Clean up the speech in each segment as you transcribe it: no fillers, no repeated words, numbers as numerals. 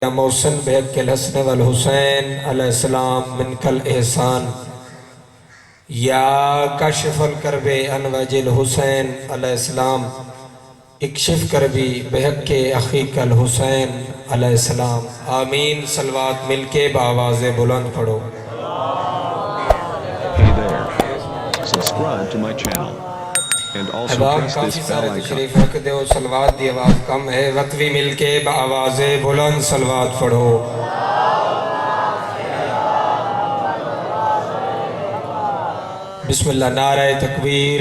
یا محسن بحق الحسن والحسین علیہ السلام من کل احسان یا کشف الکرب عن وجہ الحسین علیہ السلام اکشف کربی بحق اخیک الحسین علیہ السلام آمین۔ صلوات مل کے بآواز بلند پڑھو۔ Hey there. Subscribe to my channel. And also احباب press کافی this سارے bell icon. تشریف رکھ دے ہو، صلوات دی آواز کم ہے، وقت بھی مل کے بآواز بلند صلوات پڑھو۔ بسم اللہ۔ نعرہ تکبیر۔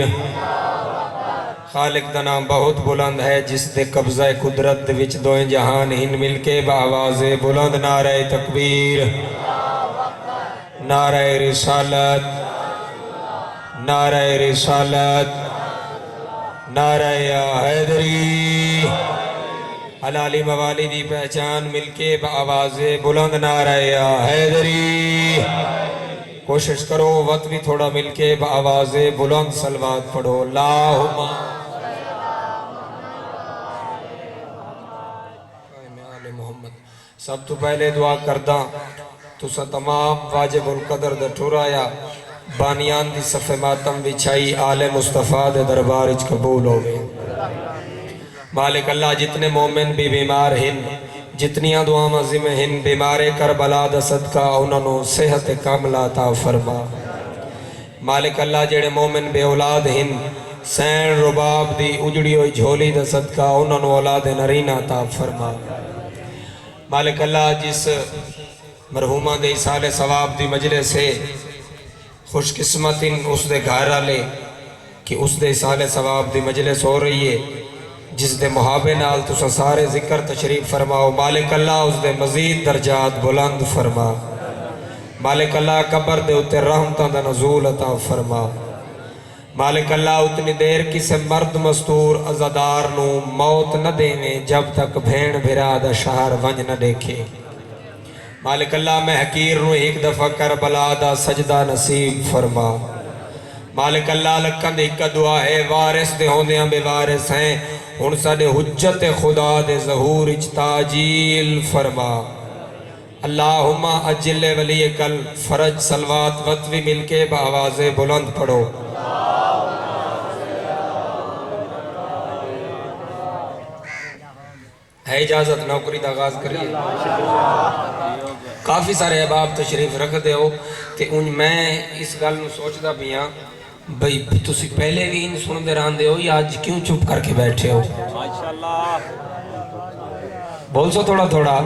خالق دا نام بہت بلند ہے، جس دے قبضہ قدرت دے وچ دوئیں جہان ہن مل کے بآواز بلند نعرہ تکبیر، نعرہ رسالت، نعرہ رسالت، نعرہ حیدری، حلالی موالی دی پہچان مل کے بآواز بلند نعرہ حیدری۔ کوشش کرو وقت بھی تھوڑا مل کے بآواز بلند صلوات پڑھو۔ اللہم محمد۔ سب تو پہلے دعا کردہ تو سا تمام واجب القدر دا ٹھورایا بانیان دی صف ماتم بچھائی آل مصطفیٰ دے دربار اچ قبول ہوئے۔ مالک اللہ جتنے مومن بھی بیمار ہن، جتنیاں دعا مزم ہن، بیمار کربلا دا صدقہ انہوں صحت کاملہ عطا فرما۔ مالک اللہ جڑے مومن بے اولاد ہن، سین رباب دی اجڑی ہوئی جھولی دا صدقہ انہوں اولاد نرینہ عطا فرما۔ مالک اللہ جس مرحومہ دے سال ثواب دی مجلس سے خوش قسمت اس دے گھر آلے کہ اس دے سال ثواب دی مجلس ہو رہی ہے، جس دے محابے نال تسا سارے ذکر تشریف فرماؤ۔ مالک اللہ اس دے مزید درجات بلند فرما۔ مالک اللہ قبر دے اتے رحمتاں دا نزول عطا فرما۔ مالک اللہ اتنی دیر کسے مرد مستور عزادار نو موت نہ دینے جب تک بھین بھرا دا شہر ونج نہ دیکھے۔ مالک اللہ میں حقیر نو ایک دفعہ کربلا دا سجدہ نصیب فرما۔ مالک اللہ لکھن دے ایک دعا ہے، وارث دے ہوندیاں بے وارث ہیں، ان ساڑے حجت خدا دے ظہور اچ تاجیل فرما۔ اللہم اجل ولی کل فرج صلوات وقت بھی مل کے بآواز بلند پڑھو۔ ہے اجازت نوکری دا آغاز کریے۔ کافی سارے احباب تشریف رکھ دے ہو تے ان میں اس گل نو سوچدا پیاں بھئی تسی پہلے بھی ان سن دے رہن دے ہو یا آج کیوں چپ کر کے بیٹھے ہو؟ بول سو تھوڑا تھوڑا،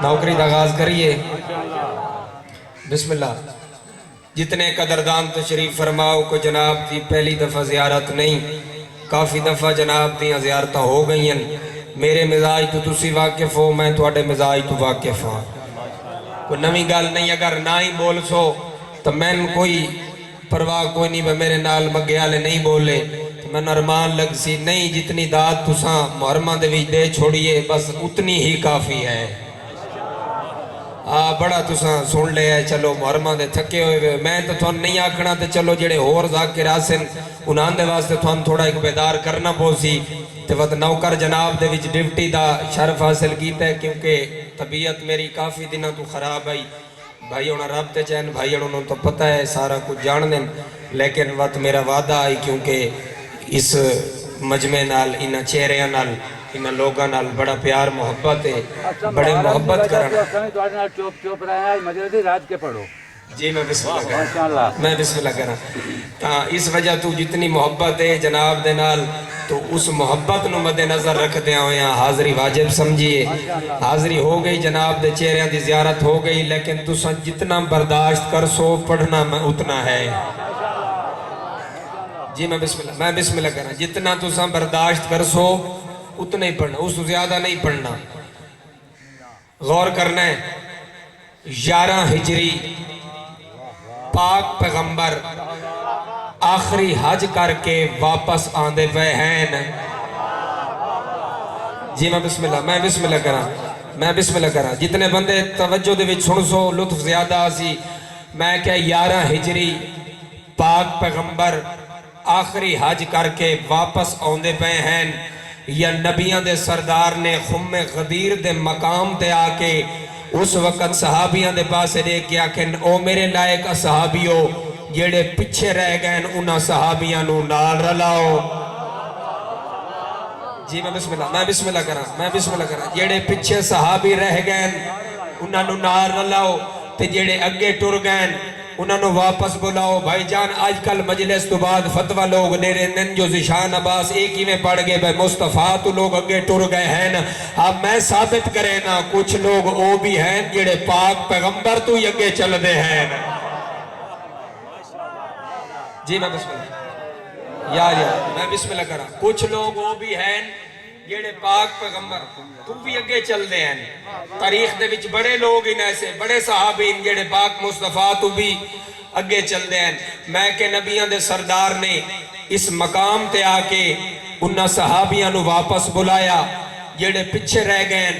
نوکری دا آغاز کریے۔ بسم اللہ۔ جتنے قدردان تشریف فرماؤ کو جناب دی پہلی دفعہ زیارت نہیں، کافی دفعہ جناب دی زیارتہ ہو گئی ہیں۔ میرے مزاج تو تسی واقف ہو، میں تو اٹھے مزاج تو واقف ہوں۔ کوئی نمی گال نہیں، اگر نہ ہی بول سو تو میں کوئی پرواہ کوئی نہیں، میرے نال مگیالے نہیں بولے تو میں نرمان لگ سی نہیں، جتنی داد تساں محرمہ دے وچ دے چھوڑیے بس اتنی ہی کافی ہے۔ بڑا تساں سن لے ہے، چلو محرمہ دے تھکے ہوئے، میں تو تھوان نہیں آکھنا تے چلو جڑے اور ذاکر آسن انہاں دے واسطے تھوان تھوڑا ایک بیدار کرنا پوسی تے وقت نوکر جناب دے وچ ڈیوٹی دا شرف حاصل کیتا ہے، کیونکہ طبیعت میری کافی دنوں تو خراب آئی۔ بھائی انہاں رب تے چین بھائی انہوں تو پتہ ہے سارا کچھ جان دیں، لیکن وقت میرا وعدہ آئی کیونکہ اس مجمع نال انہاں چہریاں نال انہاں لوگاں نال بڑا پیار محبت ہے، بڑے محبت کرنا۔ جی میں بسم اللہ کرنا، میں بسم اللہ کرنا۔ اس وجہ تو جتنی محبت ہے جناب دے نال تو اس محبت نو مد نظر رکھ دیا ہوئے ہیں، حاضری واجب سمجھیے۔ حاضری ہو گئی جناب دے چہریاں دی زیارت ہو گئی، لیکن تساں جتنا برداشت کر سو پڑھنا اتنا ہے۔ جی میں بسم اللہ کرنا، جتنا تساں برداشت کر سو اتنا ہی پڑھنا، اس زیادہ نہیں پڑھنا۔ غور کرنا ہے، 11 ہجری پاک پیغمبر آخری حج کر کے واپس آندے پہ ہیں۔ جی میں بسم اللہ کرا، جتنے بندے توجہ دے وچ سن سو لطف زیادہ آسی، میں کہا 11 ہجری پاک پیغمبر آخری حج کر کے واپس آندے پہ ہیں۔ یا نبیاں دے سردار نے خم غدیر دے مقام تے آکے اس وقت صحابیاں دے پاس دے کیا کہ او میرے لائق صحابیو جیڑے پچھے رہ گئے انہاں صحابیاں نو نال رلاؤ. جی میں بسم اللہ کرا جیڑے پچھے صحابی رہ گئے انہاں نو نال رلاؤ تے جیڑے اگے ٹر گئے انہاں نو واپس بلاؤ. بھائی جان آج کل مجلس تو بعد فتوہ لوگ دے رہے ہیں جو ذیشان عباس ایک ہی میں پڑھ گئے بھائی مصطفیٰ تو لوگ اگے ٹر گئے ہیں. اب میں ثابت کرے نا کچھ لوگ او بھی ہیں جیڑے پاک پیغمبر تو ہی اگے چل دے ہیں. جی میں بسم اللہ میں بسم اللہ کرا. کچھ لوگ وہ بھی ہیں جیڑے پاک پیغمبر تو بھی اگے چل دے ہیں. تاریخ دے وچ بڑے لوگ ان ایسے بڑے صحابین جیڑے پاک مصطفیٰ تو بھی اگے چل دے ہیں. میں کہ نبیان دے سردار نے اس مقام تے آکے انہاں صحابیاں نو واپس بلایا جیڑے پچھے رہ گئے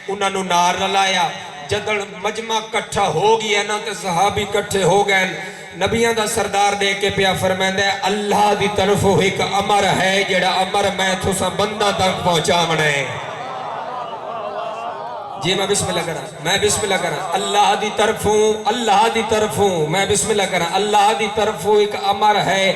انہاں نو نار رلایا. جدڑ مجمع کٹھا ہو گیا نا تے صحابی کٹھے ہو گئے. نبیان دا سردار دے کے پیا فرمائندہ ہے اللہ دی طرف ایک امر ہے جڑا امر میں تھوسا بندہ تک پہنچا منے. جی میں بسم اللہ کرا اللہ دی طرفوں میں بسم اللہ کرا اللہ دی طرفوں ایک امر ہے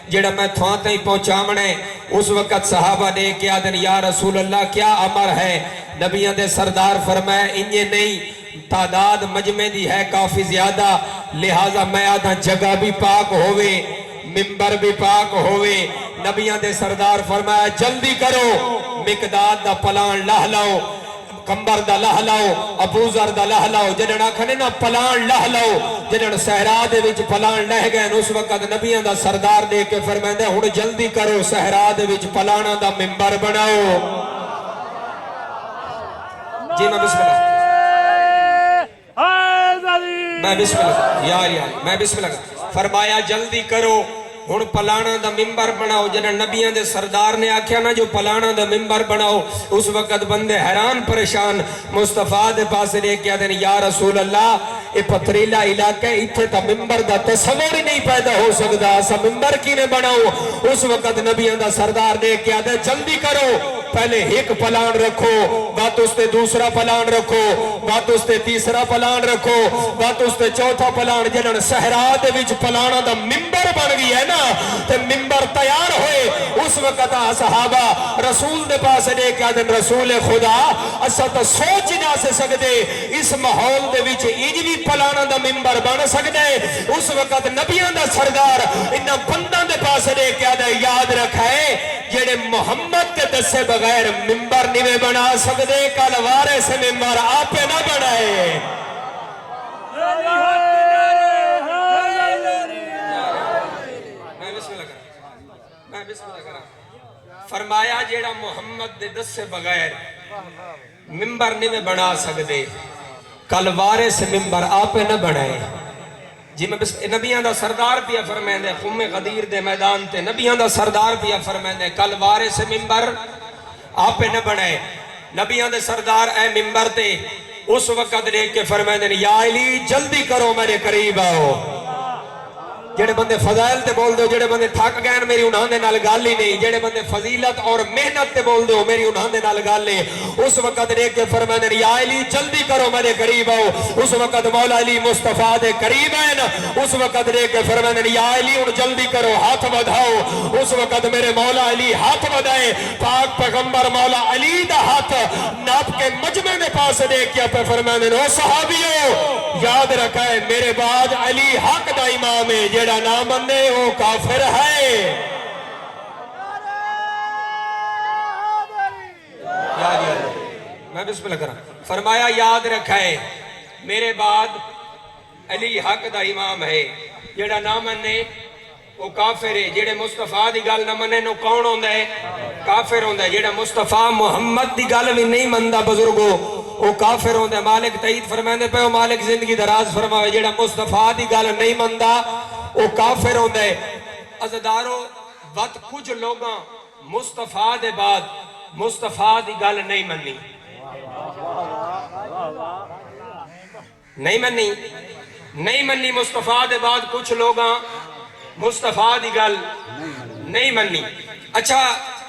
جڑا میں تھوان تھی پہنچا منے. اس وقت صحابہ نے کیا دن یا رسول اللہ کیا امر ہے؟ نبیان دے سردار فرمائے انجے نہیں تعداد مجمع دی ہے کافی زیادہ لہذا میں آدھا جگہ بھی پاک ہوئے ممبر بھی پاک ہوئے. نبیان دے سردار فرمایا جلدی کرو مقداد دا پلان لہ لاؤ کمبر دا لہ لاؤ ابو ذر دا لہ لاؤ جنہاں کھنے نا پلان لہ لاؤ جنہاں صحرا دے وچ پلان لہ گئے. اس وقت نبیان دا سردار دے کے فرمائے ہن جلدی کرو صحرا دے وچ پلانا دا ممبر بناؤ. جی میں بسم اللہ میں بسم اللہ فرمایا جلدی کرو ہن پلانا دا ممبر بناؤ. جنہاں نبیان دے سردار نے آکھیا نا جو پلانا دا ممبر بناؤ. اس وقت بندے حیران پریشان مصطفیٰ دے پاس لے کے آدھے یا رسول اللہ اے پتریلا علاقہ اتھے تا ممبر دا تصور ہی نہیں پیدا ہو سکتا اسا ممبر کی نے بناؤ. اس وقت نبیان دا سردار نے کیا آدھے جلدی کرو پہلے ایک پلان رکھو بات اس تے دوسرا پلان رکھو بات اس تے تیسرا پلان رکھو بات اس تے چوتھا پلان جنہاں صحرا دے وچ پلانا دا ممبر بن گئی ہے نا تے ممبر تیار ہوئے. اس وقت صحابہ رسول دے پاس لے کے آدھے رسول خدا اسا تا سوچ نہ سے سکتے اس ماحول دے وچ اجوی پلانا دا ممبر بن سکتے. اس وقت نبیان دا سردار انہاں بنداں دے پاس لے کے آدھے یاد رکھائے جڑے محمد کے دسے بغیر ممبر نہیں بنا سکتے کل وارے سے ممبر آپ نہ بنائے. میں بسم اللہ کرا فرمایا جیڑا محمد دے دسے بغیر ممبر نہیں بنا سکتے کل وارے سے ممبر آپ نہ بنائے. جی میں نبیان دا سردار پیا فرمائندے خم غدیر دے میدان تے نبیان دا سردار پیا فرمائندے کل وارے سے ممبر آپ نہ بنائے. نبیان دے سردار اے ممبر تے اس وقت دیکھ کے فرمائندے یا علی جلدی کرو میرے قریب آؤ. جڑے بندے فضائل تے بول دو جڑے بندے تھک گئے میری انہاں دے نال گل ہی نہیں جڑے بندے فضیلت اور محنت تے بول دو میری انہاں دے نال گل ہے. اس وقت دیکھ کے فرمانے یا علی جلدی کرو میرے قریب آؤ. اس وقت مولا علی مصطفیٰ دے قریب ہیں. اس وقت دیکھ کے فرمانے یا علی ان جلدی کرو ہاتھ بدھاؤ. اس وقت میرے مولا علی ہاتھ بدھائے پاک پیغمبر مولا علی دا ہاتھ ناپ کے مجمع دے پاس دیکھ کے پہ فرمانے او صحابیو یاد رکھائے میرے بعد علی حق دا امام ہے جڑا نہ منے وہ کافر ہے. میں بسم اللہ کرا فرمایا یاد رکھائے میرے بعد علی حق دا امام ہے جڑا نہ منے وہ کافر ہے. جڑے مصطفیٰ دی گل نہ منے نو کون ہوندہ ہے کافر ہوندہ ہے. جڑا مصطفیٰ محمد دی گل بھی نہیں مندہ بزرگو وہ کافر ہوندہ ہے. مالک تعید فرمائندے پہ وہ مالک زندگی دراز فرماوے جڑا مصطفیٰ دی گل نہیں مندہ وہ کافر ہوندہ ہے. عزدارو وقت کچھ لوگاں مصطفیٰ دے بعد مصطفیٰ دی گل نہیں منی نہیں منی مصطفیٰ دے بعد کچھ لوگاں مصطفیٰ دی گل نہیں منی. اچھا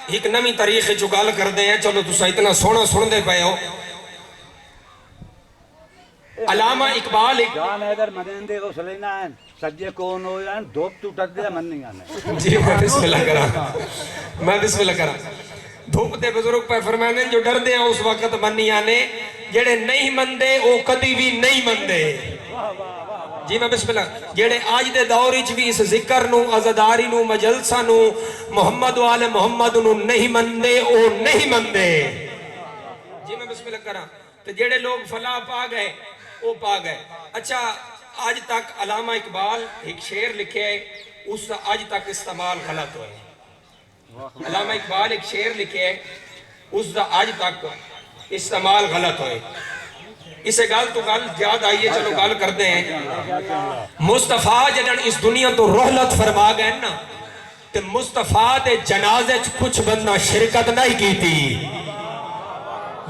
ایک نمی طریقے جو گال کر دے ہیں، چلو تسا اتنا سونا سن دے پئے ہو. علامہ اقبال ایک جان حیدر مدیندے کو سلینا ہے سجے کون ہو جائیں دھوپ ٹوٹک دے من نہیں آنے. جی میں بسم اللہ کرا، میں بسم اللہ کرا. دھوپ دے بزرگ پہ فرمانے جو ڈر دے ہیں اس وقت من نہیں آنے، جڑے نہیں مندے وہ کدی بھی نہیں مندے. جی میں بسم اللہ. جڑے آج دے دور وچ بھی اس ذکر نو، عزاداری نو، مجلسہ نو، محمد و آل محمد نو نہیں مندے او نہیں مندے. جی میں بسم اللہ کرا. تو جڑے لوگ فلاح پا گئے وہ پا گئے. اچھا آج تک علامہ اقبال ایک شعر لکھے ہے، اس کا آج تک استعمال غلط ہوئے. علامہ اقبال ایک شعر لکھے ہے، اس کا آج تک استعمال غلط ہوئے. اسے گال تو گال یاد آئیے، چلو گال کرتے ہیں. مصطفیٰ جدن اس دنیا تو رحلت فرما گئے نا، تو مصطفیٰ دے جنازے کچھ بندہ شرکت نہیں کی تھی.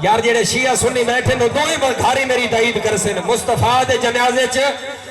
یار جڑے شیعہ سنی بیٹھے نو دوئے بلدھاری میری تائید کر سن. مصطفیٰ دے جنازے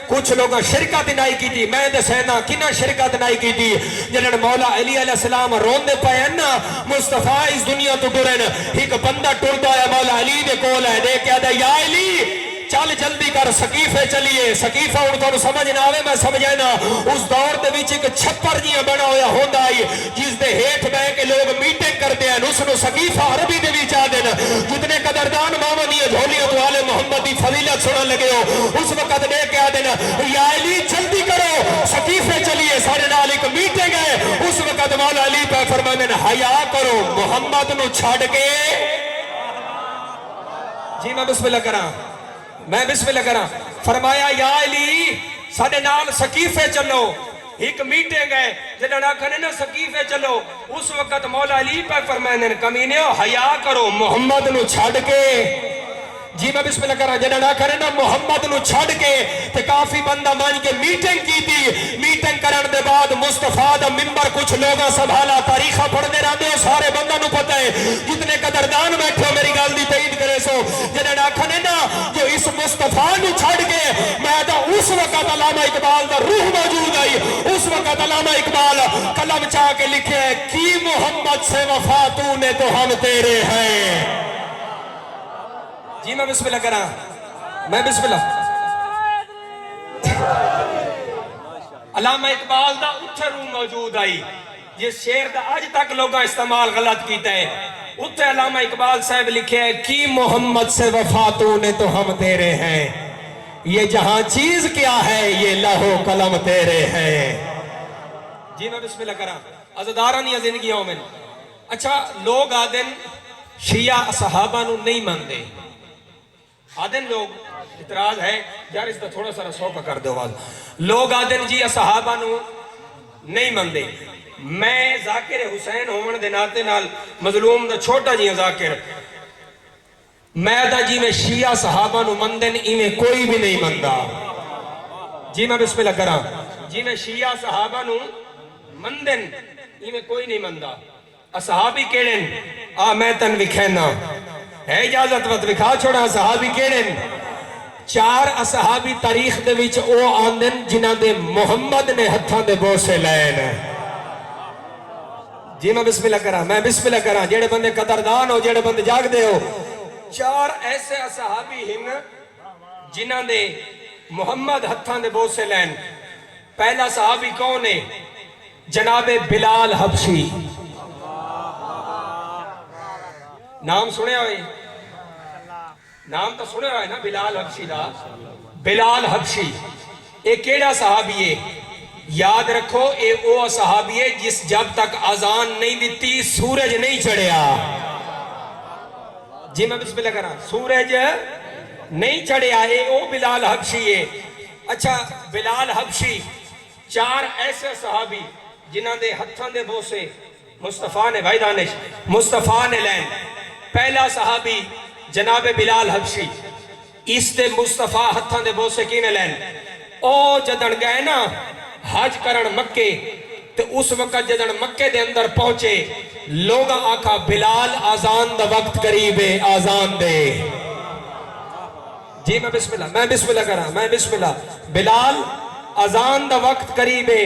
کچھ لوگا شرکت نہیں کی تھی. میں دے سینا کنہ شرکت نہیں کی تھی. جنہاں مولا علی علیہ السلام رون دے پائے ہیں نا، مصطفیٰ اس دنیا تو ٹرن. ایک بندہ ٹرتا ہے مولا علی دے کول ہے، دے کہا دے یا علی چل جلدی کر سقیفے چلیے. سقیفہ ان کو سمجھ نہ آوے، میں سمجھے نا اس دور دے وچ ایک چھپر جیاں بنا ہویا ہوندا آئی جس دے ہیٹھ بے کے لوگ میٹنگ کرتے ہیں. اس نو سقیفہ عربی دے وچ آ دین. جتنے قدردان مامنی جھولیاں تو آل محمد دی فضیلت سنن لگے ہو، اس وقت دے کے آ دین یا علی جلدی کرو سقیفے چلیے، سارے نال ایک میٹنگ ہے. اس وقت مولا علی پہ فرماندے نے حیا کرو محمد نو چھڈ کے. جی میں بسم اللہ کراں، میں بسم اللہ کراں. فرمایا یا علی ساڑھے نال سقیفے چلو، ایک میٹنگ ہے. جنہاں آکھنے نا سقیفے چلو، اس وقت مولا علی پہ فرمائنے کمینیو حیا کرو محمد نو چھڑ کے. جی میں بسم اللہ کراں. جنہاں آکھنے نا محمد نو چھڑ کے تے کافی بندہ مان کے میٹنگ کی تھی. میٹنگ کرن دے بعد مصطفیٰ دا منبر کچھ لوگاں سنبھالا، تاریخہ پڑھنے رہتے ہو، سارے بندہ نو پتہ ہے. جتنے قدردان بیٹھے ہو میری گل دی تائید کرے سو. جنہاں آکھنے نا جو اس مصطفیٰ نو چھڑ کے میں دا اس وقت علامہ اقبال دا روح موجود آئی. اس وقت علامہ اقبال قلم چاہ کے لکھے کی محمد سے وفا تو نے تو ہم تیرے ہیں. جی میں بسم اللہ کراں، میں بسم اللہ. علامہ اقبال دا اتھے روح موجود آئی جس شعر دا آج تک لوگاں استعمال غلط کیتا ہے. اتھے علامہ اقبال صاحب لکھے ہے کی محمد سے وفا تو نے تو ہم تیرے ہیں، یہ جہاں چیز کیا ہے یہ لہو قلم تیرے ہیں. جی میں بسم اللہ کراں. عزدارانی زندگیوں میں اچھا لوگ آدن شیعہ صحابہ نو نہیں ماندے. آدن لوگ اعتراض ہے یار اس دا تھوڑا سا سوکا کر دو آواز. لوگ آدن جی صحابہ نو نہیں ماندے. میں ذاکر حسین ہومن دے ناتے نال مظلوم دا چھوٹا جی ذاکر، میں دا جی میں شیعہ صحابہ نو مندن میں کوئی بھی نہیں مندہ. جی میں بسم اللہ کراں. جی میں شیعہ صحابہ نو مندن میں کوئی نہیں مندہ. صحابی کیڑن آ میں تن وکھینا ہے اجازت وقت وکھا چھوڑا. صحابی کیڑن چار اصحابی تاریخ دے وچ او آندن جنہ دے محمد نے ہتھاں دے بوسے لین. جی میں بسم اللہ کراں، میں بسم اللہ کراں. جیڑے بندے قدردان ہو، جیڑے بندے جاگ دے ہو، چار ایسے اصحابی ہن جنہ دے محمد ہتھاں دے بوسے لین. پہلا صحابی کون ہے؟ جناب بلال حبشی. نام سنے ہوئے؟ نام تو سنے ہوئے نا بلال حبشی دا. بلال حبشی ایک کیڑا صحابی ہے؟ یاد رکھو اے او صحابی ہے جس جب تک اذان نہیں دیتی سورج نہیں چڑھیا. جی میں بسم اللہ کراں. سورج نہیں چڑھیا اے او بلال حبشی ہے. اچھا بلال حبشی چار ایسے صحابی جنہاں دے ہتھاں دے بوسے مصطفیٰ نے، بھائی دانش مصطفیٰ نے لین. پہلا صحابی جناب بلال حبشی، اس دے مصطفیٰ ہتھاں دے بوسے کی نے لین. او جدن گئے نا حج کرن مکے، تو اس وقت جدن مکے دے اندر پہنچے لوگا آکھا بلال آزان دا وقت قریبے آزان دے. جی میں بسم اللہ، میں بسم اللہ کراں، میں بسم اللہ. بلال آزان دا وقت قریبے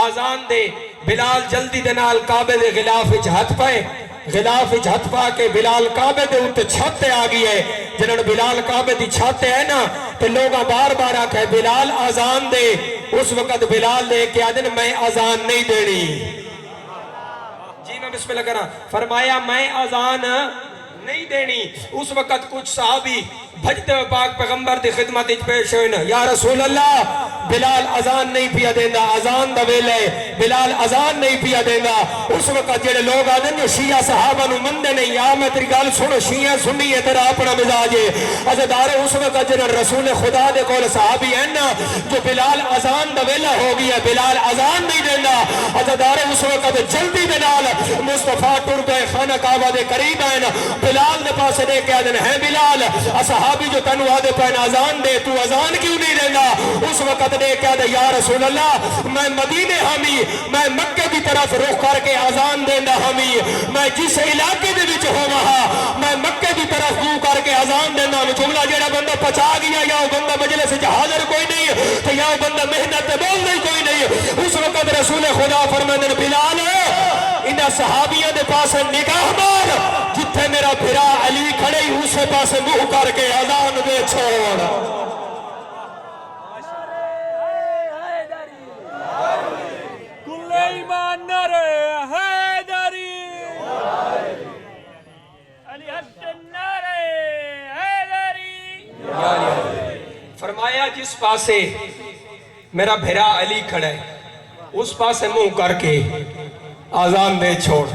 آزان دے. بلال جلدی دے نال کعبے دے غلاف وچ ہتھ پائے غلاف وچ ہتھ پا کے بلال کعبے دے اوتے چھت تے آ گئی ہے جنہوں بلال کعبے دی چھت تے ہے نا تے لوگاں بار بار آکھے بلال اذان دے اس وقت بلال دے کہ آدن میں اذان نہیں دینی جی میں بسم اللہ کرا فرمایا میں اذان نہیں دینی اس وقت کچھ صحابی بھجتے ہوئے پاک پیغمبر دی خدمت اچ پیش ہوئے نا یا رسول اللہ بلال اذان نہیں پیا دیندہ اذان دا ویلے بلال اذان نہیں پیا دیندہ اس وقت جڑے لوگ آدھیں جو شیعہ صحابہ نو مندے نہیں یا میں تیری گال سنو شیعہ سنی ہے تیرا اپنا مزاج ہے عزدارے اس وقت جڑے رسول خدا دے کول صحابی ہیں نا جو بلال اذان دا ویلہ ہو گیا بلال اذان نہیں دیندہ عزدارے اس وقت جلدی بلال مصطفیٰ ٹر گئے خانہ کعبہ دے قریب ہیں بلال دے پاس دے کے آدھیں ہیں بلال صحابی جو تنو آدھے پہن اذان دے تو اذان کیوں نہیں دیندہ اس وقت دے کے آدھے یا رسول اللہ میں مدینے ہمی میں مکہ کی طرف رخ کر کے اذان دیندہ ہمی میں جس علاقے دے وچ ہو وہاں میں مکہ کی طرف گوں کر کے اذان دیندہ ہمی جملہ جیڑا بندہ پچا گیا یا وہ بندہ مجلس سے حاضر کوئی نہیں تو یا وہ بندہ محنت بول نہیں کوئی نہیں اس وقت رسول خدا فرماندن بلال انہا صحابیوں دے پاس نگاہ مار جتھے میرا بھرا علی کھڑے ہی اسے پاس منہ کر کے اذان دے چھوڑ ایمان نعرے حیدری علی حسن نعرے حیدری فرمایا جس پاسے میرا بھرا علی کھڑا ہے اس پاسے منہ کر کے آزان دے چھوڑ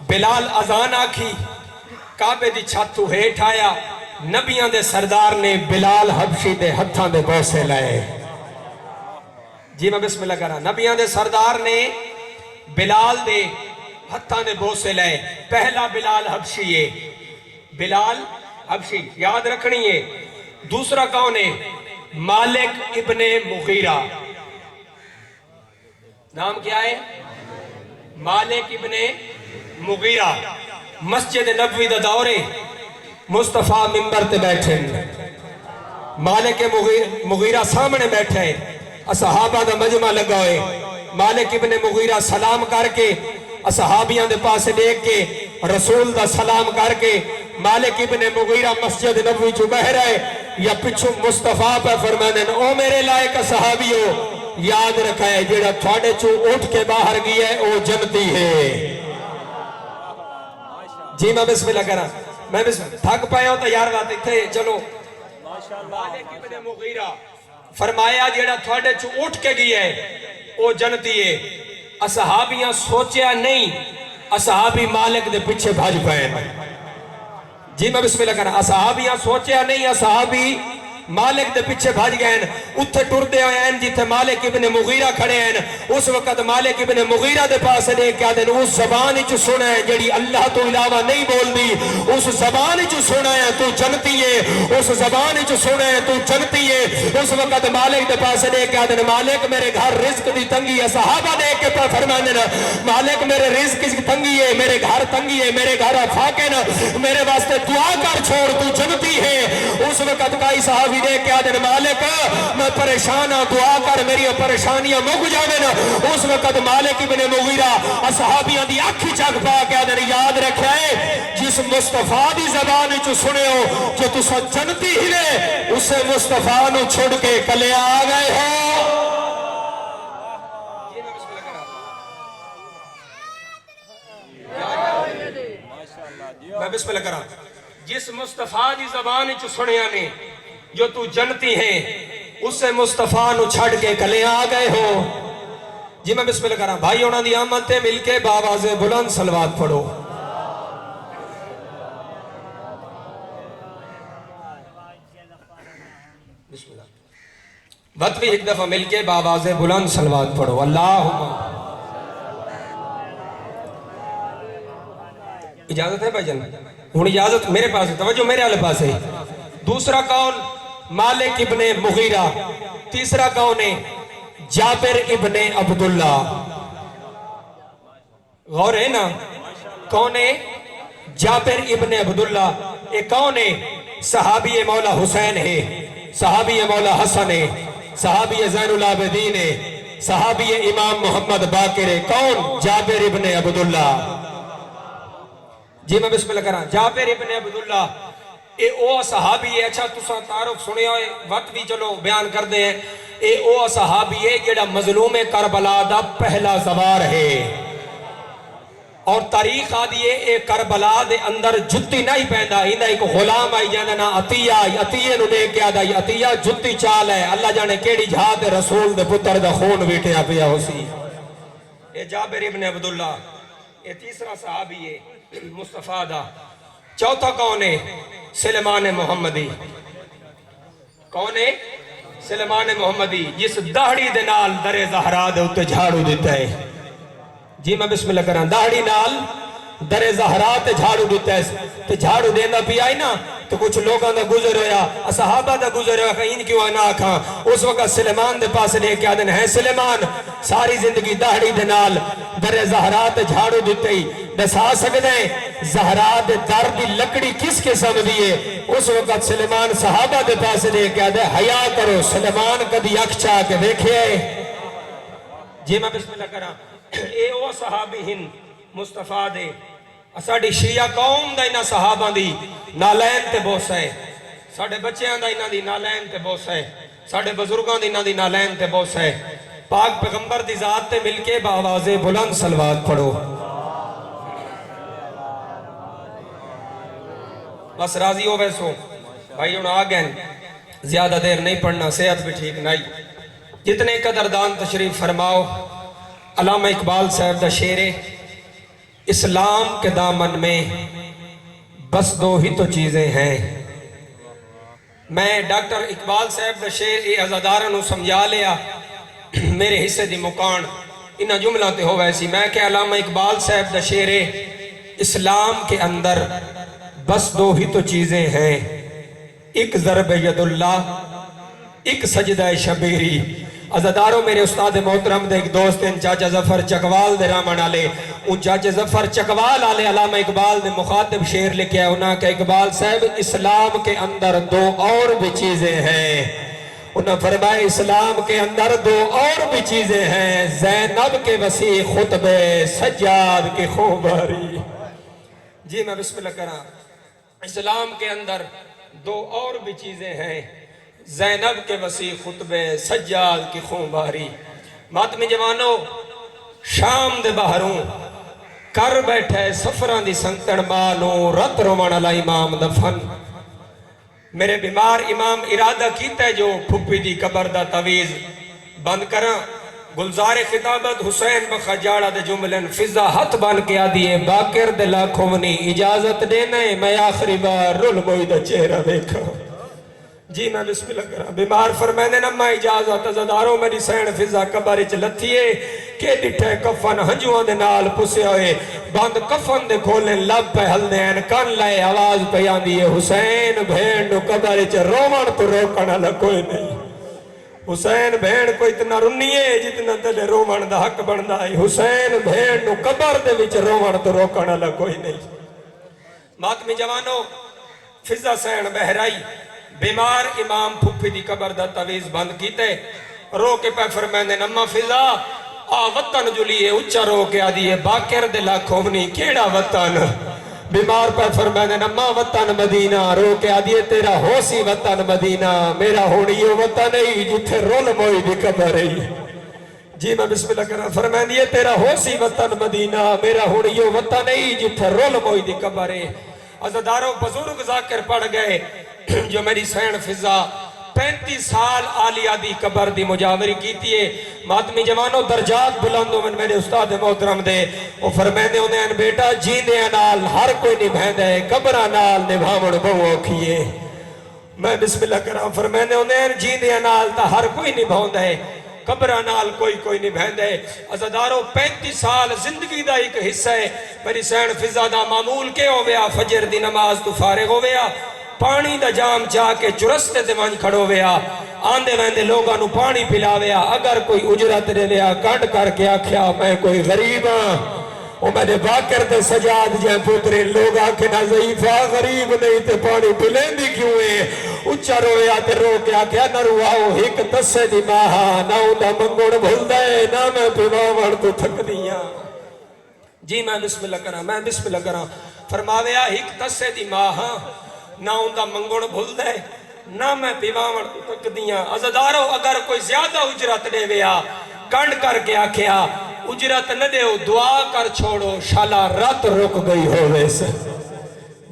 بلال آزان آکھی کعبے دی چھتو ہیٹ آیا نبیاں دے سردار نے بلال حبشی دے ہتھاں دے بوسے لائے جی میں بسم اللہ کر رہا نبیاں دے سردار نے بلال دے ہتھاں دے بوسے لائے پہلا بلال حبشی ہے بلال حبشی یاد رکھنی ہے دوسرا کون ہے مالک ابن مغیرہ نام کیا ہے مالک ابن مغیرہ مسجد نبوی دا دورے مصطفیٰ ممبر تے بیٹھے مالک مغیرہ سامنے بیٹھے اصحابہ دا مجمع لگا ہوئے مالک ابن مغیرہ سلام کر کے اصحابیاں دے پاس دیکھ کے رسول دا سلام کر کے مالک ابن مغیرہ مسجد نبوی چو بہ رہے یا پچھو مصطفیٰ پہ فرمانے او میرے لائق صحابیو یاد رکھا ہے جیڑا تھوڑے چو اٹھ کے باہر گیا ہے او جنتی ہے جی میں بسم اللہ کرا میں بسم تھک پایا ہوں تیار بات تھے چلو مالک ابن مغیرہ فرمایا جیڑا تھوڑے چو اٹھ کے گیا ہے او جنتی ہے اصحابیاں سوچیا نہیں اصحابی مالک دے پچھے بھاج پائے جی میں بسم اللہ کرا اصحابیاں سوچیا نہیں اصحابی مالک دے پچھے بھاج گئے ہیں اتھے ٹر دے ہوئے ہیں جیتے مالک ابن مغیرہ کھڑے ہیں اس وقت مالک ابن مغیرہ دے پاس دے کیا دیں اس زبانی چو سنا ہے جڑی اللہ تو علاوہ نہیں بول دی اس زبانی چو سنا ہے تو جنتی ہے اس زبانی چو سنا ہے تو جنتی ہے اس وقت مالک دے پاس دے کیا دیں مالک میرے گھر رزق دی تنگی ہے صحابہ دے کے پا فرمانے نا مالک میرے رزق کی تنگی ہے میرے گھر تنگی ہے میرے گھر فاقے نا میرے واسطے دعا کر چھوڑ تو جنتی ہے اس وقت کائی صحابی دے کیا دن مالک میں پریشان ہوں دعا کر میری پریشانیاں مک جاوے نا اس وقت مالک ابن مغیرہ اصحابیاں دی آنکھی چاک پا کیا دن یاد رکھے جس مصطفیٰ دی زبان چو سنے ہو جو تو سا جنتی ہی لے اسے مصطفیٰ نو چھوڑ کے کلے آ گئے ہو میں بسم اللہ کرا جس مصطفیٰ دی زبان چو سنے آنے جو تو جنتی ہیں اسے مصطفیٰ نو چھڑ کے کلے آ گئے ہو جی میں بسم اللہ کر رہا ہوں بھائی انہوں دی آمدیں مل کے بآواز بلند صلوات پڑھو بسم اللہ وقت بھی ایک دفعہ مل کے بآواز بلند صلوات پڑھو اللہم اجازت ہے بھائی جن ہون اجازت میرے پاس ہے توجہ میرے آلے پاس ہے دوسرا کون مالک ابن مغیرہ تیسرا کون ہے جابر ابن عبداللہ غور ہے نا کون ہے جابر ابن عبداللہ ایک کون ہے صحابی مولا حسین ہے صحابی مولا حسن ہے صحابی زین العابدین ہے صحابی امام محمد باقر کون؟ جابر ابن عبداللہ. جی میں بسم اللہ کرا. جابر ابن عبداللہ اے او صحابی ہے. اچھا تساں تعارف سنے ہوئے وقت بھی چلو بیان کر دیں. اے او صحابی ہے جڑا مظلوم کربلا دا پہلا سوار ہے. اور تاریخ آدھی ہے اے کربلا دے اندر جتی نہیں پہندا. ہیندا ایک غلام آئی جانا نا عطیہ آئی. عطیہ نو دے کے آدھا عطیہ جتی چال ہے. اللہ جانے کیڑی جہاد رسول دے پتر دا خون بیٹھیا پیا ہو سی. اے جابر ابن عبداللہ اے تیسرا صحابی ہے مصطفیٰ دا. چوتھا کون ہے؟ سلیمان محمدی. کون ہے؟ سلیمان محمدی جس داڑھی دے نال در زہرا دے اتے جھاڑو دیتا ہے. جی میں بسم اللہ کران. داڑھی نال در زہرا تے جھاڑو دیتا ہے. تے جھاڑو دینا بھی آئی نا تو کچھ لوگاں دا گزر ہویا, صحابہ دا گزر ہویا, کہیں کیوں نہ کھاں. اس وقت سلیمان دے پاس لے کے آدھن ہے سلیمان ساری زندگی داڑھی دے نال در زہرا تے جھاڑو دیتے ہی دسا سکتے ہیں زہرا دے در دی لکڑی کس قسم دیئے. اس وقت سلیمان صحابہ دے پاس لے کے آدھے حیا کرو. سلیمان کدی اکھ چاہ کے دیکھے. جی میں بسم اللہ کرا. اے او صحابی ہن مصطفیٰ دے. ساڑی شیعہ قوم دا انہا صحابہ دی نالین تے بوس ہے. ساڑے بچیاں دا انہا دی نالین تے بوس ہے. ساڑے بزرگاں دی انہا دی نالین تے بوس ہے. پاک پیغمبر دی ذات تے مل کے باواز بلند صلوات پڑھو. بس راضی ہو ویسو بھائی انہوں آگئن زیادہ دیر نہیں پڑھنا, صحت بھی ٹھیک نہیں. جتنے قدردان تشریف فرماؤ. علامہ اقبال صاحب دا شعر اسلام کے دامن میں بس دو ہی تو چیزیں ہیں. میں ڈاکٹر اقبال صاحب دا شعر یہ عزادارہ نو سمجھا لیا میرے حصے دی مکان انہا جملہ تے ہو ویسی. میں کہ علامہ اقبال صاحب دا شعر اسلام کے اندر بس دو ہی تو چیزیں ہیں, ایک ضرب ید اللہ, ایک سجدہ شبیری. عزاداروں میرے استاد محترم دے ایک دوست ہیں چاچا ظفر چکوال دے رامن آلے. ان چاچا ظفر چکوال آلے علامہ اقبال دے مخاطب شعر لکھے ہیں. انہاں کہ اقبال صاحب اسلام کے اندر دو اور بھی چیزیں ہیں. انہاں فرمائے اسلام کے اندر دو اور بھی چیزیں ہیں, زینب کے وسیع خطبے سجاد کی خوباری. جی میں بسم اللہ کرا. اسلام کے اندر دو اور بھی چیزیں ہیں, زینب کے وسیع خطبے سجاد کی خونباری. ماتمی جوانو شام دے باہروں کر بیٹھے سفران دی سنگتن مانو رت رومان علی امام دفن. میرے بیمار امام ارادہ کیتا ہے جو پھپی دی قبر دا تویز بند کرا. گلزار خطابت حسین بخجاڑا دے جملن فضا ہتھ بان کے آدھیے باکر دے لاکھوں منی اجازت دینا ہے میں آخری بار رول موئی دا چہرہ دیکھا. جی میں بسم اللہ کرا. بیمار فرمینے نمہ اجازت عزاداروں میری سین فضا قبر چلتھیے کہ ڈٹھے کفن ہنجوان دے نال پسے ہوئے بند کفن دے کھولیں لب پہ ہل دین کن لائے آواز پہ آندی ہے حسین بھین نو قبر چ رومن تو روکنا لکوئی نہیں. حسین بھین کو اتنا رنی ہے جتنا تلے رومن دا حق بندہ ہے. حسین بھین نو قبر دے وچ رومن تو روکنا لکوئی نہیں. ماتمی جوانو فضا سین بہرائی بیمار امام پھپی دی قبر دا تویز بند کیتے رو کے پہ فرمینے نمہ فضا آ وطن جلیے اچھا رو کے آدھیے باکر دلا کھومنی کیڑا وطن. بیمار پہ فرمینے نمہ وطن مدینہ رو کے آدھیے تیرا ہو سی وطن مدینہ میرا ہونیو وطن ہی جتھے رول موئی دی قبر ہے. جی میں بسم اللہ کرا. فرمینے تیرا ہو سی وطن مدینہ میرا ہونیو وطن ہی جتھے رول موئی دی قبر ہے. عزاداروں بزرگ ذاکر پڑھ گئے جو میری سین فضا 35 سال آلیہ دی قبر دی مجاوری کیتی ہے. ماتمی جوانوں درجات بلندوں من میرے استاد محترم دے وہ فرمیندے ہوندے ہیں بیٹا جیندے نال ہر کوئی نبھیندے ہے قبرہ نال نبھاون بہو کیے. میں بسم اللہ کرام. فرمیندے ہوندے ہیں جیندے نال تا ہر کوئی نبھاؤندے ہے قبرہ نال کوئی نبھیندے. عزاداروں 35 سال زندگی دا ایک حصہ ہے میری سین فضا دا معمول کے ہو گیا فجر دی نماز تو فارغ ہو گیا پانی دا جام چاہ کے چرستے دے مانج کھڑو ویا آندے ویندے لوگاں نو پانی پلا ویا. اگر کوئی اجرت دے ویا کانڈ کر کے آکھیا میں کوئی غریب ہاں وہ میں نے باکر دے سجاد جائیں پترے لوگ آکھے نہ ضعیفہ غریب نہیں تے پانی پلین دی کیوں ہے اچا رویا تے رو کے آکھیا نہ رواؤ ہک تسے دی ماہا نہ دا منگوڑ بھول دے نہ میں پیواوڑ تو تھک دیاں جی میں بسم اللہ کراں فرماویا ہک تسے دی ماہا نہ دا منگوڑ بھول دے نہ میں پیواوڑ تو تھک دیاں عزدارو اگر کوئی زیادہ اجرت دے ویا کنڈ کر کے آکھیا اجرت نہ دے دعا کر چھوڑو شالا رات رک گئی ہوئے سے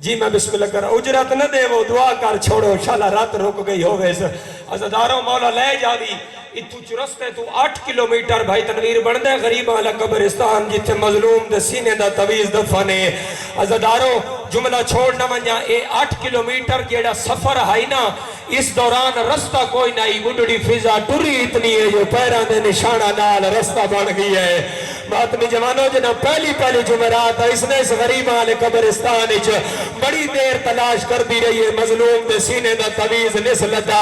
جی میں بسم اللہ کراں اجرت نہ دے وہ دعا کر چھوڑو شالا رات رک گئی ہوئے سے عزدارو مولا لے جاوی اتو چرستے تو 8 کلومیٹر بھائی تنویر بندے غریب والا قبرستان جتے مظلوم دے سینے دا تویز دفنے عزدارو جملہ چھوڑنا منیا اے 8 کلومیٹر جیڑا سفر ہے نا اس دوران رستہ کوئی نہیں بڑھڑی فضا ٹری اتنی ہے جو پیران دے نشانہ نال رستہ بن گئی ہے ماتمی جوانوں جنہ پہلی جمعرات ہے اس نے اس غریب والے قبرستان اچ بڑی دیر تلاش کر دی رہی ہے مظلوم دے سینے دا تویز نسلتا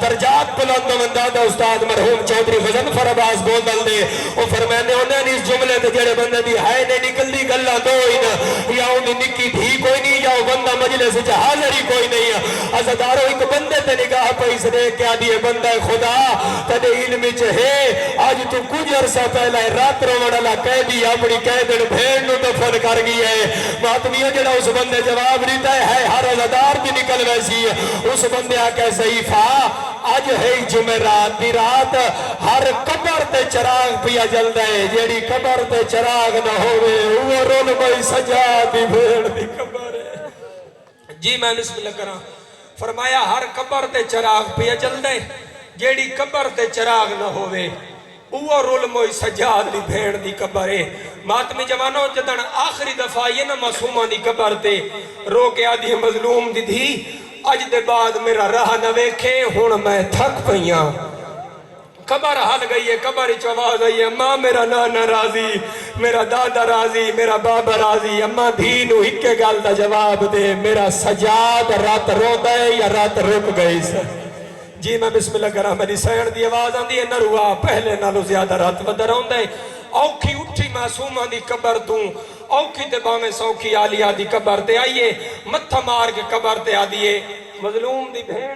درجات بلند مندادہ استاد مرحوم چودری غزنفر عباس گودل دے وہ فرمانے انہیں اس جملے تے جڑے بندے دی ہے نے نکل دی گلہ دو ہی یا انہیں نکی دھی کوئی نہیں یا بندہ مجلس سے حاضری کوئی نہیں عزدارو ایک بندے تے نگاہ پیس دے کیا دیئے بندہ خدا تدے علم چہے آج تو کچھ عرصہ پہلے رات روڑا کہہ دی اپنی کہہ دن بھیڑ نو دفن کر گئی ہے ماتمیہ جڑا اس بندے جواب دیتا ہے ہر عزدار بھی نکل ویسی اس بندے آکے صحیفہ آج ہے جمعرات دی رات ہر قبر تے چراغ پیا جل دے جیڑی قبر تے چراغ نہ ہوئے وہ رول بھائی سجا دی بھیڑ دی قبر ہے جی میں بسم اللہ کراں فرمایا ہر قبر تے چراغ پیا جل دے جیڑی قبر تے چراغ نہ ہوئے وہ رول موئی سجاد لی بھیڑ دی قبر ہے ماتمی جوانوں جدن آخری دفعہ یہ نہ معصومہ دی قبر تے رو کے آدھی مظلوم دی دھی اج دے بعد میرا راہ نہ ویکھے ہون میں تھک پئیاں قبر حل گئی ہے قبر ہی چواز آئی ہے ماں میرا نانا راضی میرا دادا راضی میرا بابا راضی اماں دھینو ہکے گال دا جواب دے میرا سجاد رات رو دے یا رات رک گئی سے جی میں بسم اللہ کراں میری سین دی آواز آن دی ہے نروا پہلے نالو زیادہ رات ودر ہوں دے اوکھی اٹھی معصومہ دی قبر توں اوکھی تے باویں سوکھی آلیہ دی قبر تے آئیے متھا مار کے قبر تے آدیے مظلوم دی بھیڑ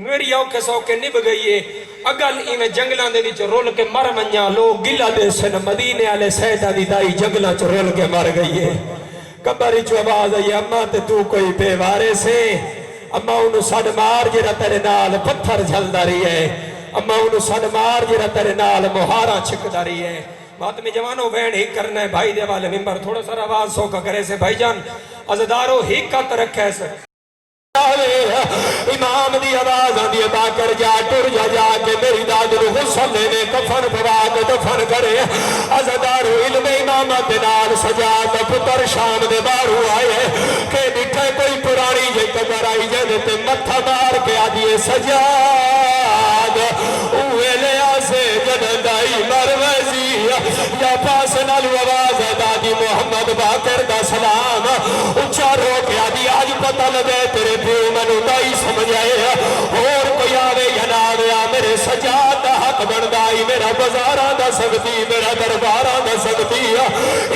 میری اوکھے سوکے نب گئی ہے اگل ایمیں جنگلان دے وچ رول کے مر منیا لوگ گلہ دے سن مدینے آلے سیدہ دی دائی جنگلان چ رول کے مر گئی ہے قبر چ آواز آئی اماں تے تو کوئی بے وارے سے اماں انہوں سڑ مار جرہ تیرے نال پتھر جھلدا رہی ہے اماں انہوں سڑ مار جرہ تیرے نال مہارا چھکدا رہی ہے ماتمی جوانوں وین ہی کرنا ہے بھائی دے والے ممبر تھوڑا سا آواز سوکا کرے سے بھائی جان عزدارو ہی کت رکھے سے امام دی آواز آن دی باکر جا ٹر جا کے میری داد رو غسل لینے کفن پوا کے دفن کرے عزدارو علم امامت نال سجاد پتر شام دے بارو آئے کہ بٹھے کوئی پرانی جے قبر آئی جے تے متھا مار کے آدیے سجاد اوے لیا سے جنندائی مروزی یا پاس نالو آواز دادی محمد باکر دا سلام اچھا رو کے آدی آج پتہ لگے تیرے پیو منو دائی سمجھائے اور کوئی آوے یا نہ آوے میرے سجاد حق بندائی میرا بزاران دا سکتی میرا درباران دا سکتی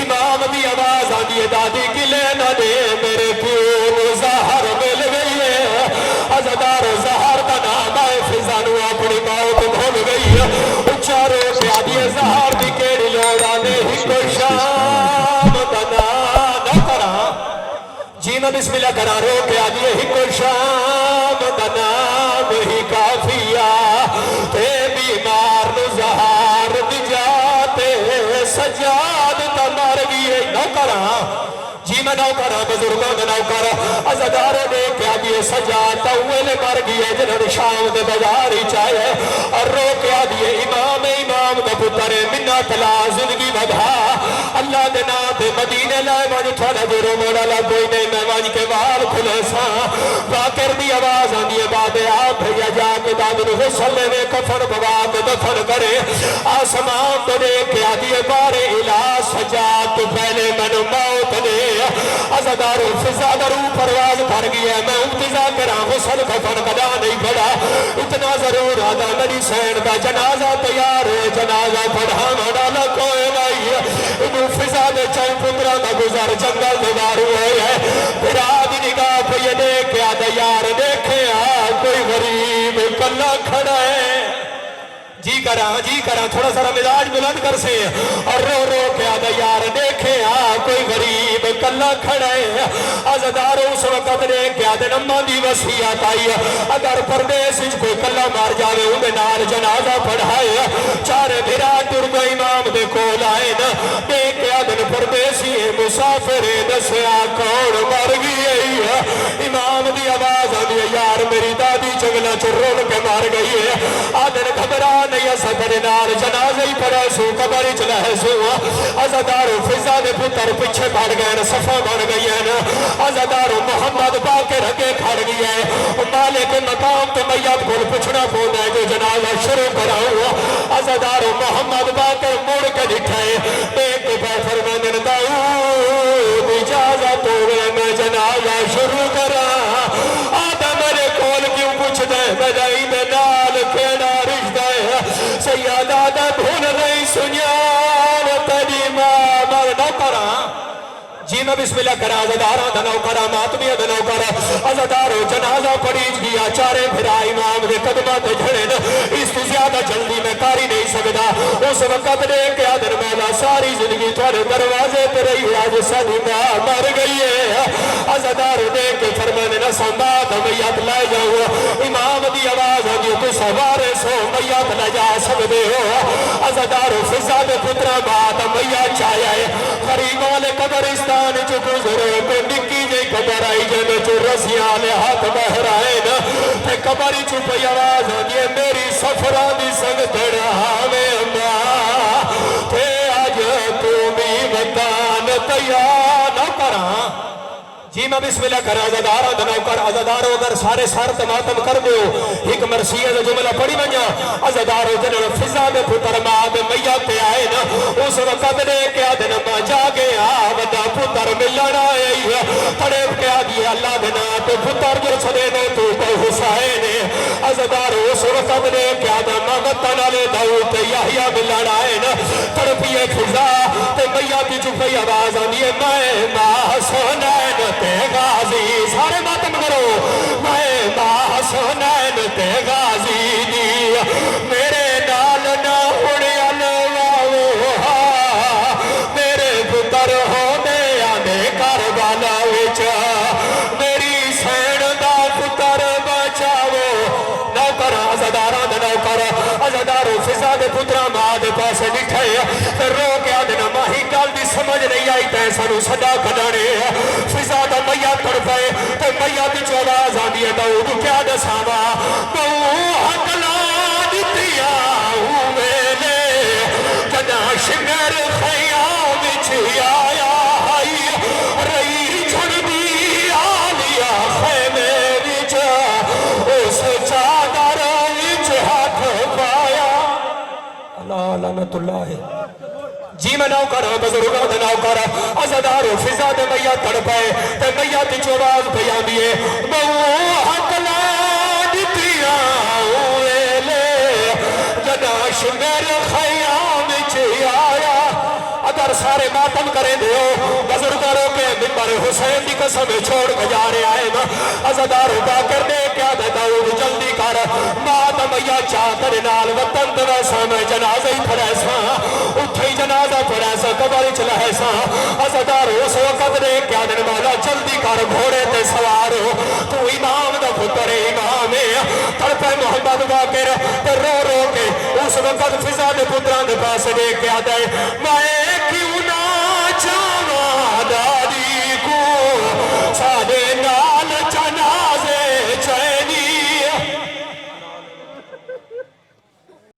امام دی آواز آدھی دادی گلے نہ دے میرے پیو زہر مل گئی ہے عزدار زہر دا نام آئے فضانو اپنی موت بھول گئی ہے اچارو سے آدھی زہر دی کیڑی لوڑانے ہی کوئی شام دنا نہ کرا جی میں بسم اللہ کرا رو کے آدھیے ہی کوئی شام دنام ہی کافیا تے بیمار نو زہار دی جاتے سجاد تمہار گئے نو کرا جی میں نو کرا بزرگوں میں نو کرا عزداروں نے کیا دیئے سجاد تاویلے مر گئے جنہوں شام دے بازار ہی چاہے اور رو کیا دیئے امام دا پتر منہ تلا زندگی بدھا اللہ دے ناتے مدینے لائے مجھے تھوڑا دیرو موڑا لگوئی نہیں میں مجھ کے وار کھلے سا باکر دی آواز آنیے بابے آپ بھیا جا کے دادر غسل لینے کفر بواد دفن کرے آسمان تو دے کے آدیے بارے الہ سجاد تو پہلے من موت دے عزدار فضا درو پرواز کر گیا میں انتظار کرا غسل کفن بدا نہیں پڑا اتنا ضرور آدھا میری سین دا جنازہ تیار ہے جنازہ پڑھا مڈالا کوئی نہیں انہوں فضا دے چاہی پندرہ دا گزار جنگل دوار ہوئے ہے پھر آدھی نگاہ پہ یہ دیکھ آدھا یار دیکھے کوئی کلا کھڑا ہے جی کرا تھوڑا سارا مزاج بلند کر سے اور رو رو کے آدھا یار دیکھے کوئی غریب کلا کھڑا ہے عزدار اس وقت دیکھ کے آدھے نمہ دی وسیعت آئی اگر پردیس کوئی کلا مار جاوے انہیں نال جنازہ پڑھائے چارے بھرا ٹر گئے امام دے کول آئے دیکھ کے آدھے پردیسی مسافر دسیا کون مر گئی امام دی آواز آدھی یار میری دادی جنگلہ چرول کے مار گئی ہے آدھے گھبرا نہیں صدر نال جنازہ ہی پڑا سو قبر چلا ہے سو عزدار فضا دے پتر پیچھے پڑ گئے صفحہ بڑھ گئی ہے عزدار محمد باقر اگے کھڑ گئی ہے مالک مقام تو میت کو پوچھنا پونا ہے جو جنازہ شروع کرا ہوا عزدار محمد باقر موڑ کے دکھائے ایک بار فرمانے داؤد اجازت ہوئے میں جنازہ شروع کرا آدھا میرے کول کیوں پوچھ دے بدائی میں نال کھیڑا رشدہ سیادہ دا بھول رہی سنیان تیری ماں مرنا کرا جی میں بسم اللہ کرا عزدارہ دنو کرا ماتمیہ دنو کرا عزدارو جنازہ پڑیج گیا چارے بھرا امام دے قدمات جھڑن اس تو زیادہ جلدی میں کاری نہیں سکتا اس وقت دے کے آدھر مولا ساری زندگی تھوڑے دروازے پر رہی آج سادی ماں مر گئی ہے عزدارو دے کے فرمانے نہ سنباد میت لائے جاؤ امام دی آواز آگی تو سوارے سو میت لے جا سکتے ہو عزدارو فضا دے پترہ بات میت چاہیا ہے غریب والے قبرستان جو گزرے پہ نکی جے قبر آئی جن جو رسیاں لے ہاتھ بہر آئے نا تے قبری چھپی آواز آگی میری سفران دی سنگ دڑا میں اماں تے آج تمہیں وطان تیار نہ کرا جی میں بسم اللہ کر عزدارہ دنو کر عزدارو اگر سارے سار تماتم کر دیو ایک مرسیہ جو جملہ پڑی بنیا عزدارو جنہوں فضا دے پتر ماد میت آئے نا اس وقت دے کیا دن ماں جاگے ودا پتر ملنا آئی تڑیب کیا دیا اللہ دنا تو پتر جو چھدے دے تو حسین عزدارو اس وقت دے کیا دن ماں وطن علی داؤد یحییٰ ملنا آئے نا تڑپیے فضا تے میت چھپی آواز آنی ہے میں ماں سنین تے غازی سارے ماتم کرو میں ماں سنین تے غازی دی میرے نال نہ اڑے الواؤ میرے پتر ہو دے آنے کربلا وچ میری سین دا پتر بچاؤ نوکر عزدارہ دے نوکر عزدارو فضا دے پترہ ماں دے پاسے نٹھے پھر رو کے آدھنا ماہی گل دی سمجھ نہیں آئی تے سنو صدا کھڑانے فضا دا میت پڑ پائے تے میت جو آواز آدھی ہے داؤد کیا دساوا حقلا دتیا ہوئے جنا شمر خیام وچ آیا رئی چھڑ دی آلیا خیمے وچ اس چادر وچ ہاتھ پایا اللہ لعنت اللہ جی میں ناؤ کر بزرگوں دے ناؤ کر عزدارو فضا دے میت تڑ پائے تے میت دی چوباز بیان دیئے بہو حق لا دتیا ہوئے لے جناش میرے خیام چی آیا اگر سارے ماتم کریں دیو بزرگوں کے ممبر حسین دی قسم چھوڑ گجارے آئے نا عزدارو باکر دے کیا دے داؤد جلدی کر ماتم یا چاہتر نال وطن دویسا میں جنازہ ہی پھڑیسا اٹھائی جنازہ پھڑیسا قبر چلائیسا عزدارو اس وقت دے کیا دن مولا جلدی کر گھوڑے تے سوارو تو امام دا پتر امام تڑپے محمد باکر تے رو رو کے اس وقت فضا دے پتران دے پاس دے کیا دے میں